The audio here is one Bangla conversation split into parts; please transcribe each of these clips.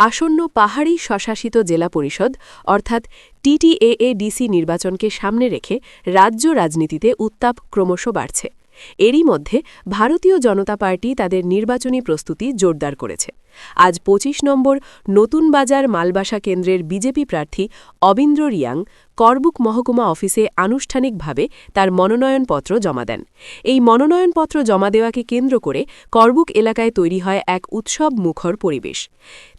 আসন্ন পাহাড়ি স্বশাসিত জেলা পরিষদ অর্থাৎ টিটিএএডিসি নির্বাচনকে সামনে রেখে রাজ্য রাজনীতিতে উত্তাপ ক্রমশ বাড়ছে। এরই মধ্যে ভারতীয় জনতা পার্টি তাদের নির্বাচনী প্রস্তুতি জোরদার করেছে। আজ ২৫ নম্বর নতুন বাজার মালবাসা কেন্দ্রের বিজেপি প্রার্থী অবিন্দ্র রিয়াং করবুক মহকুমা অফিসে আনুষ্ঠানিকভাবে তার মনোনয়নপত্র জমা দেন। এই মনোনয়নপত্র জমা দেওয়াকে কেন্দ্র করে করবুক এলাকায় তৈরি হয় এক উৎসব মুখর পরিবেশ।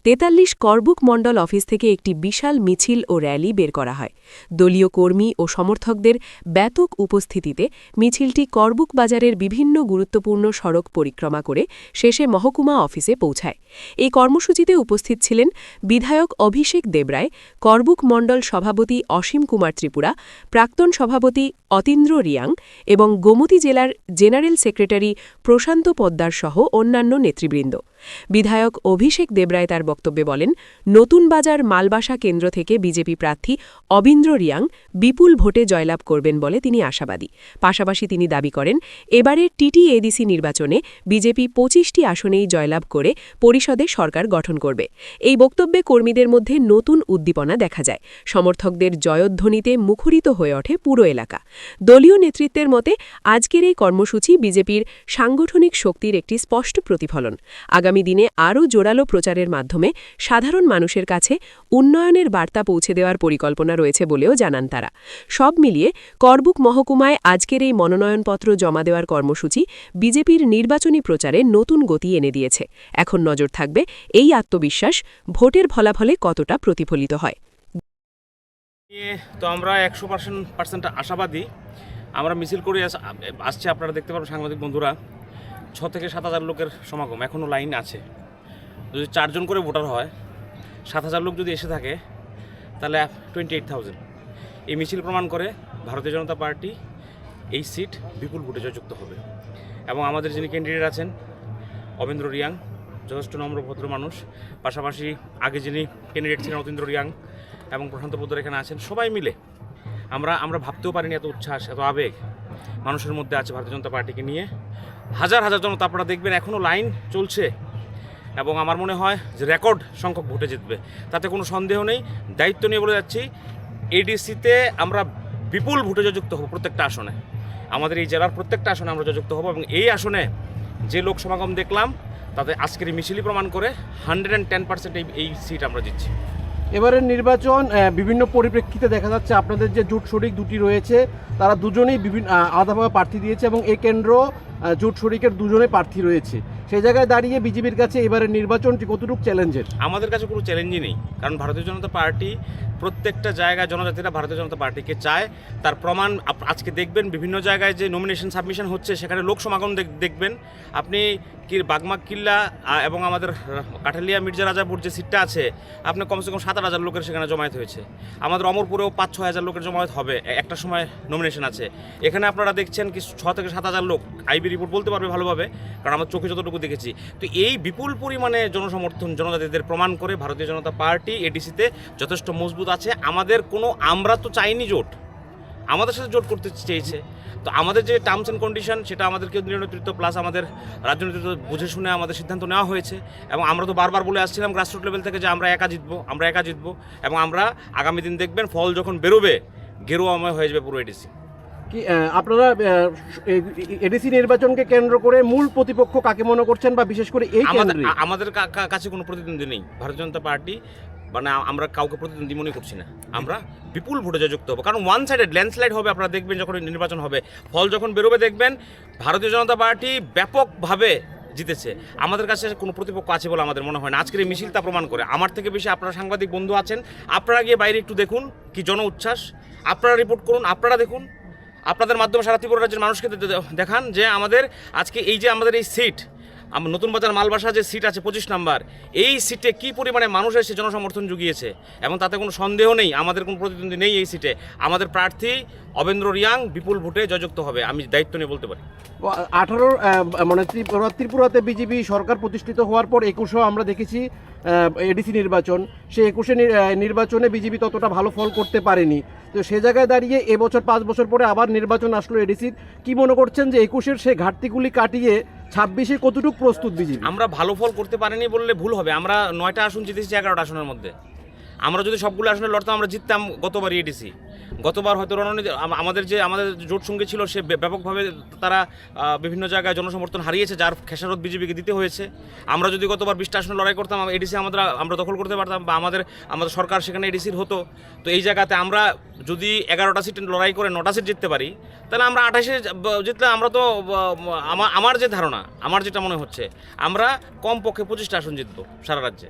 ৪৩ করবুক মণ্ডল অফিস থেকে একটি বিশাল মিছিল ও র্যালি বের করা হয়। দলীয় কর্মী ও সমর্থকদের ব্যাপক উপস্থিতিতে মিছিলটি করবুক বাজারের বিভিন্ন গুরুত্বপূর্ণ সড়ক পরিক্রমা করে শেষে মহকুমা অফিসে পৌঁছায়। এই কর্মসূচিতে উপস্থিত ছিলেন বিধায়ক অভিষেক দেবরায়, করবুক মণ্ডল সভাপতি অসীম কুমার ত্রিপুরা, প্রাক্তন সভাপতি অতীন্দ্র রিয়াং এবং গোমতী জেলার জেনারেল সেক্রেটারি প্রশান্ত পোদ্দার সহ অন্যান্য নেতৃবৃন্দ। বিধায়ক অভিষেক দেবরায় তার বক্তব্যে বলেন, নতুন বাজার মালবাসা কেন্দ্র থেকে বিজেপি প্রার্থী অবিন্দ্র রিয়াং বিপুল ভোটে জয়লাভ করবেন বলে তিনি আশাবাদী। পাশাপাশি তিনি দাবি করেন, এবারের টিটিএডিসি নির্বাচনে বিজেপি ২৫টি আসনেই জয়লাভ করে পরিষদে সরকার গঠন করবে। এই বক্তব্যে কর্মীদের মধ্যে নতুন উদ্দীপনা দেখা যায়। সমর্থকদের জয়ধ্বনিতে মুখরিত হয়ে ওঠে পুরো এলাকা। দলীয় নেতৃত্বের মতে আজকের এই কর্মসূচি বিজেপির সাংগঠনিক শক্তির একটি স্পষ্ট প্রতিফলন। আগামী দিনে আরও জোরালো প্রচারের মাধ্যমে সাধারণ মানুষের কাছে উন্নয়নের বার্তা পৌঁছে দেওয়ার পরিকল্পনা রয়েছে বলেও জানান তারা। সব মিলিয়ে করবুক মহকুমায় আজকের এই মনোনয়নপত্র জমা দেওয়ার কর্মসূচি বিজেপির নির্বাচনী প্রচারে নতুন গতি এনে দিয়েছে। এখন নজর থাকবে এই আত্মবিশ্বাস ভোটের ফলাফলে কতটা প্রতিফলিত হয়। তো আমরা 100% আশাবাদী। আমরা মিছিল করে আসছে, আপনারা দেখতে পাবেন সাংবাদিক বন্ধুরা, ৬ থেকে ৭,০০০ লোকের সমাগম। এখনও লাইন আছে। যদি ৪ জন করে ভোটার হয়, ৭,০০০ লোক যদি এসে থাকে, তাহলে 28,000। এই মিছিল প্রমাণ করে ভারতীয় জনতা পার্টি এই সিট বিপুল ভোটে জয়যুক্ত হবে। এবং আমাদের যিনি ক্যান্ডিডেট আছেন অবিন্দ্র রিয়াং, যথেষ্ট নম্র ভদ্র মানুষ। পাশাপাশি আগে যিনি ক্যান্ডিডেট ছিলেন অতীন্দ্র রিয়াং এবং প্রশান্ত পোদ্দার এখানে আছেন। সবাই মিলে আমরা ভাবতেও পারিনি এত উচ্ছ্বাস, এত আবেগ মানুষের মধ্যে আছে ভারতীয় জনতা পার্টিকে নিয়ে। হাজার হাজার জনতা আপনারা দেখবেন, এখনও লাইন চলছে এবং আমার মনে হয় যে রেকর্ড সংখ্যক ভোটে জিতবে, তাতে কোনো সন্দেহ নেই। দায়িত্ব নিয়ে বলে যাচ্ছি, এডিসিতে আমরা বিপুল ভোটে জয়যুক্ত হব। প্রত্যেকটা আসনে, আমাদের এই জেলার প্রত্যেকটা আসনে আমরা জয়যুক্ত হব এবং এই আসনে যে লোক সমাগম দেখলাম তাতে আজকের এই মিছিলই প্রমাণ করে 110% এই সিট আমরা জিতছি। এবারের নির্বাচন বিভিন্ন পরিপ্রেক্ষিতে দেখা যাচ্ছে আপনাদের যে জোট শরিক দুটি রয়েছে তারা দুজনেই বিভিন্ন আলাদাভাবে প্রার্থী দিয়েছে এবং এই কেন্দ্র জোট শরিকের দুজনে প্রার্থী রয়েছে। সেই জায়গায় দাঁড়িয়ে বিজেপির কাছে এবারের নির্বাচনটি কতটুকু চ্যালেঞ্জের? আমাদের কাছে কোনো চ্যালেঞ্জই নেই, কারণ ভারতীয় জনতা পার্টি প্রত্যেকটা জায়গায় জনজাতিরা ভারতীয় জনতা পার্টিকে চায়। তার প্রমাণ আজকে দেখবেন, বিভিন্ন জায়গায় যে নমিনেশন সাবমিশন হচ্ছে সেখানে লোক সমাগম দেখবেন আপনি। বাগমাগ কিল্লা এবং আমাদের কাঠালিয়া মির্জা রাজাপুর যে সিটটা আছে, আপনার কমসে কম 7,000 লোকের সেখানে জমায়েত হয়েছে। আমাদের অমরপুরেও 5-6 হাজার লোকের জমায়েত হবে, একটা সময় নমিনেশন আছে। এখানে আপনারা দেখছেন কি 6 থেকে 7,000 লোক, আইবি রিপোর্ট বলতে পারবে ভালোভাবে, কারণ আমার চোখে যতটুকু দেখেছি। তো এই বিপুল পরিমাণে জনসমর্থন জনজাতিদের প্রমাণ করে ভারতীয় জনতা পার্টি এডিসিতে যথেষ্ট মজবুত আছে। আমরা তো চাইনি জোট, আমাদের সাথে জোট করতে চেয়েছে। তো আমাদের যে টার্মস অ্যান্ড কন্ডিশন, সেটা আমাদের কেন্দ্রীয় নেতৃত্ব প্লাস আমাদের রাজ্য নেতৃত্ব বুঝে শুনে আমাদের সিদ্ধান্ত নেওয়া হয়েছে। এবং আমরা তো বারবার বলে আসছিলাম গ্রাসরুট লেভেল থেকে যে আমরা একা জিতবো এবং আমরা আগামী দিন দেখবেন ফল যখন বেরোবে গেরুয়াময় হয়ে যাবে পুরো এডিসি। কি আপনারা এডিসি নির্বাচনকে কেন্দ্র করে মূল প্রতিপক্ষ কাকে মনে করছেন, বা বিশেষ করে এই আমাদের কাছে কোনো প্রতিদ্বন্দ্বী নেই। ভারতীয় জনতা পার্টি আমরা কাউকে প্রতিদ্বন্দ্বী মনে করছি না। আমরা বিপুল ভোটে জয়যুক্ত হবো, কারণ ওয়ান সাইডেড ল্যান্ডস্লাইড হবে। আপনারা দেখবেন যখন নির্বাচন হবে, ফল যখন বেরোবে দেখবেন ভারতীয় জনতা পার্টি ব্যাপকভাবে জিতেছে। আমাদের কাছে কোনো প্রতিপক্ষ আছে বলে আমাদের মনে হয় না। আজকের এই মিছিল তা প্রমাণ করে। আমার থেকে বেশি আপনারা সাংবাদিক বন্ধু আছেন, আপনারা গিয়ে বাইরে একটু দেখুন কি জন উচ্ছ্বাস। আপনারা রিপোর্ট করুন, আপনারা দেখুন, আপনাদের মাধ্যমে সারা ত্রিপুরা রাজ্যের মানুষকে দেখান যে আমাদের আজকে এই যে আমাদের এই সিট, নতুন বাজার মালবাসা যে সিট আছে 25 নম্বর, এই সিটে কী পরিমাণে মানুষ এসে জনসমর্থন জুগিয়েছে এবং তাতে কোনো সন্দেহ নেই আমাদের কোনো প্রতিদ্বন্দ্বী নেই এই সিটে। আমাদের প্রার্থী অবিন্দ্র রিয়াং বিপুল ভোটে জয়যুক্ত হবে, আমি দায়িত্ব নিয়ে বলতে পারি। 18 ত্রিপুরাতে বিজেপি সরকার প্রতিষ্ঠিত হওয়ার পর 21 আমরা দেখেছি এডিসি নির্বাচন। সেই 21 নির্বাচনে বিজেপি ততটা ভালো ফল করতে পারেনি। তো সে জায়গায় দাঁড়িয়ে এবছর 5 বছর পরে আবার নির্বাচন আসলো এডিসির। কি মনে করছেন যে 21-এর সেই ঘাটতিগুলি কাটিয়ে 26-এ কতটুকু প্রস্তুত বিজেপি? আমরা ভালো ফল করতে পারিনি বললে ভুল হবে। আমরা 9টা আসন জিতেছি 11টা আসনের মধ্যে। আমরা যদি সবগুলো আসনে লড়তাম আমরা জিততাম গতবার এডিসি। গতবার হয়তো রণনীতি আমাদের জোট সঙ্গী ছিল সে ব্যাপকভাবে তারা বিভিন্ন জায়গায় জনসমর্থন হারিয়েছে, যার খেসারত বিজেপিকে দিতে হয়েছে। আমরা যদি গতবার 20টা আসনে লড়াই করতাম এডিসি আমরা দখল করতে পারতাম, বা আমাদের সরকার সেখানে এডিসির হতো। তো এই জায়গাতে আমরা যদি 11টা সিট লড়াই করে 9টা সিট জিততে পারি, তাহলে আমরা 28-এ জিতলে আমরা তো আমার যে ধারণা, আমার যেটা মনে হচ্ছে, আমরা কমপক্ষে 25টা আসন জিতবো সারা রাজ্যে।